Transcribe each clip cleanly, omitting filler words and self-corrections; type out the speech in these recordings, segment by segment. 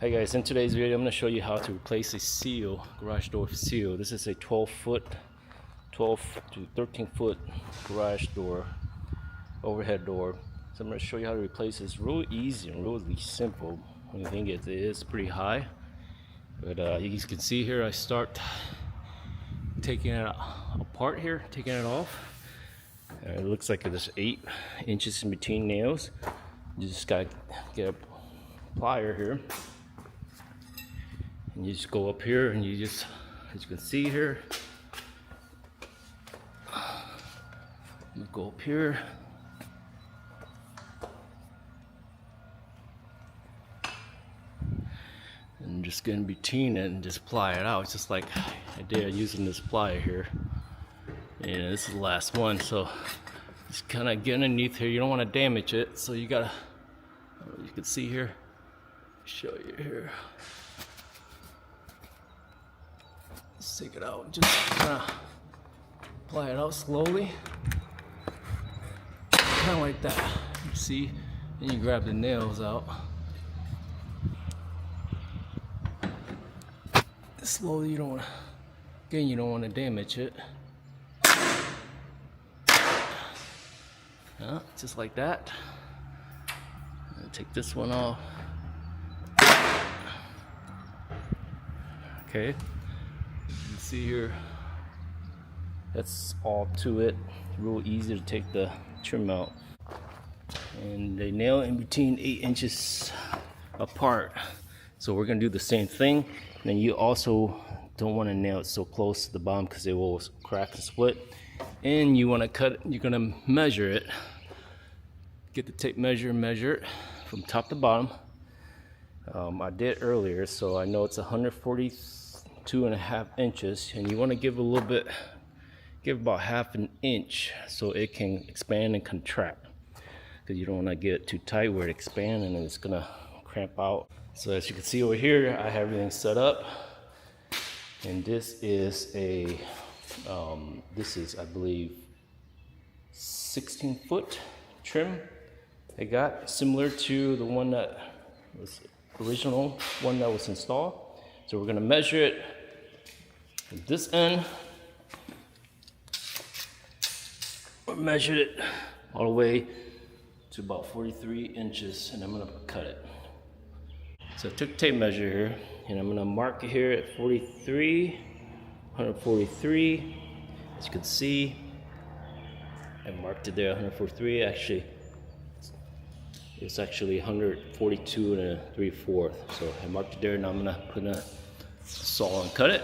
Hey guys, in today's video I'm going to show you how to replace a seal, garage door seal. This is a 12 to 13 foot garage door, overhead door. So I'm going to show you how to replace this. Real easy and really simple. When you think it is pretty high, but you guys can see here I start taking it apart here, taking it off. It looks like there's 8 inches in between nails. You just got to get a plier here. And you just go up here and you just, as you can see here, you go up here and just get in between it and just ply it out. It's just like I did using this plier here. And this is the last one, so just kind of get underneath here. You don't want to damage it, so you gotta, you can see here, show you here. Let's take it out, just kind of apply it out slowly, kind of like that. You see, and you grab the nails out. Slowly, you don't want to, again, you don't want to damage it. Just like that. And take this one off. Okay. You can see here, that's all to it. Real easy to take the trim out. And they nail in between 8 inches apart. So we're gonna do the same thing. And then you also don't want to nail it so close to the bottom because it will crack and split. And you want to cut, you're gonna measure it. Get the tape measure, measure it from top to bottom. I did earlier, so I know it's 142.5 inches, and you want to give a little bit, give about half an inch so it can expand and contract, because you don't want to get it too tight where it expands and it's gonna cramp out. So as you can see over here, I have everything set up, and this is a this is, I believe, 16-foot trim I got, similar to the one that was original one that was installed. So we're gonna measure it at this end. I measured it all the way to about 43 inches, and I'm gonna cut it. So I took a tape measure here, and I'm gonna mark it here at 143. As you can see, I marked it there, 143. Actually, it's actually 142 3/4. So I marked it there, and I'm gonna put a saw and cut it.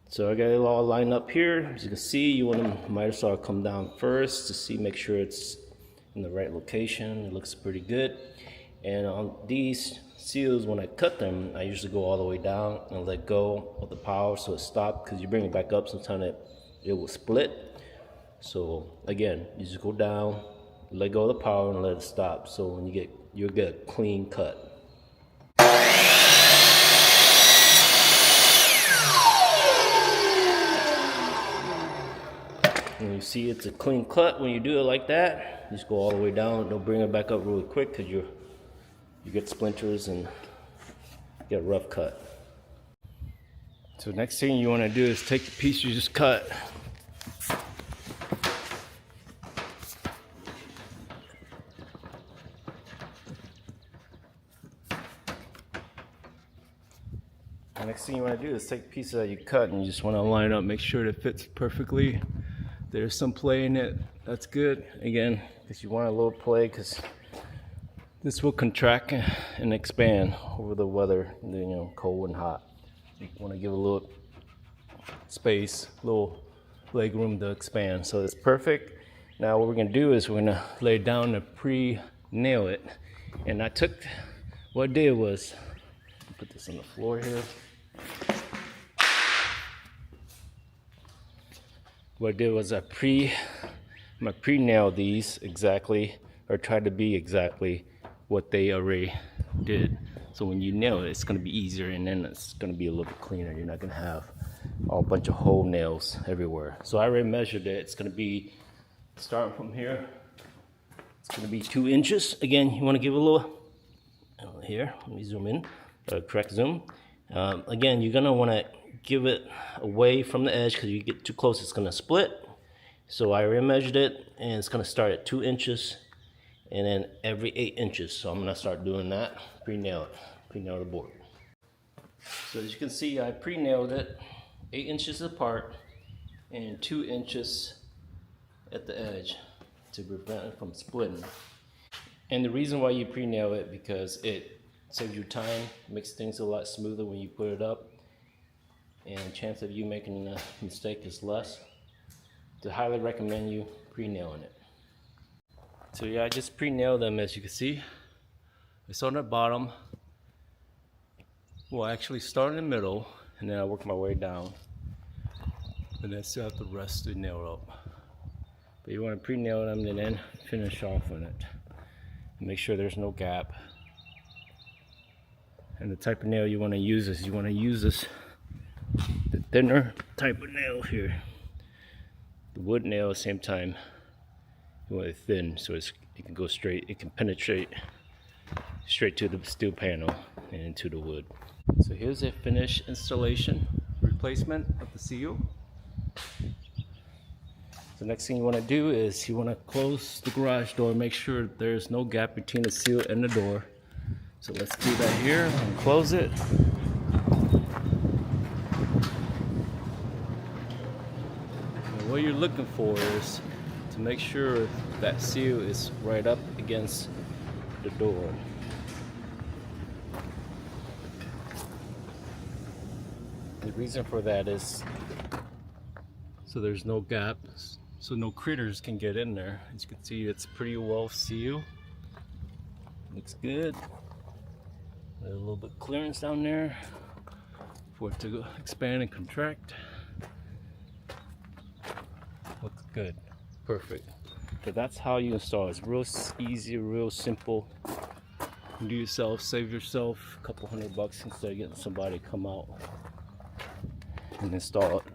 So I got it all lined up here. As you can see, you want the miter saw to come down first to see, make sure it's in the right location. It looks pretty good. And on these seals, when I cut them, I usually go all the way down and let go of the power so it stops, because you bring it back up, sometimes it will split. So again, you just go down, let go of the power, and let it stop. So when you'll get a clean cut. When you see it's a clean cut, when you do it like that, just go all the way down. Don't bring it back up really quick, because you get splinters and get a rough cut. So next thing you want to do is take the piece you just cut, next thing you want to do is take the piece that you cut, and you just want to line up, make sure it fits perfectly. There's some play in it, that's good. Again, because you want a little play, because this will contract and expand over the weather, cold and hot. You want to give a little space, little leg room to expand. So it's perfect. Now what we're going to do is we're going to lay down and pre-nail it. And what I did was, put this on the floor here. What I did was I pre-nailed these exactly, or tried to be exactly what they already did. So when you nail it, it's going to be easier, and then it's going to be a little bit cleaner. You're not going to have a bunch of hole nails everywhere. So I already measured it. It's going to be, starting from here, it's going to be 2 inches. Again, you want to give a little, here, let me zoom in. correct zoom. Again, you're gonna want to give it away from the edge, because you get too close, it's gonna split. So I already measured it, and it's gonna start at 2 inches, and then every 8 inches. So I'm gonna start doing that. Pre-nail the board. So as you can see, I pre-nailed it 8 inches apart and 2 inches at the edge to prevent it from splitting. And the reason why you pre-nail it, because it saves you time, makes things a lot smoother when you put it up, and chance of you making a mistake is less. I highly recommend you pre-nailing it. So yeah, I just pre-nailed them. As you can see, I start on the bottom. Well, I actually start in the middle, and then I work my way down, and then still have the rest to nail up. But you want to pre-nail them and then finish off on it, and make sure there's no gap. And the type of nail you want to use is, the thinner type of nail here. The wood nail, at the same time, you want it thin, so it can go straight. It can penetrate straight to the steel panel and into the wood. So here's a finished installation replacement of the seal. The next thing you want to do is you want to close the garage door. Make sure there's no gap between the seal and the door. So let's do that here and close it. And what you're looking for is to make sure that seal is right up against the door. The reason for that is so there's no gaps, so no critters can get in there. As you can see, it's pretty well sealed. Looks good. A little bit clearance down there for it to expand and contract. Looks good. Perfect. So that's how you install it. It's real easy, real simple. You do yourself, save yourself a couple $100 instead of getting somebody to come out and install it.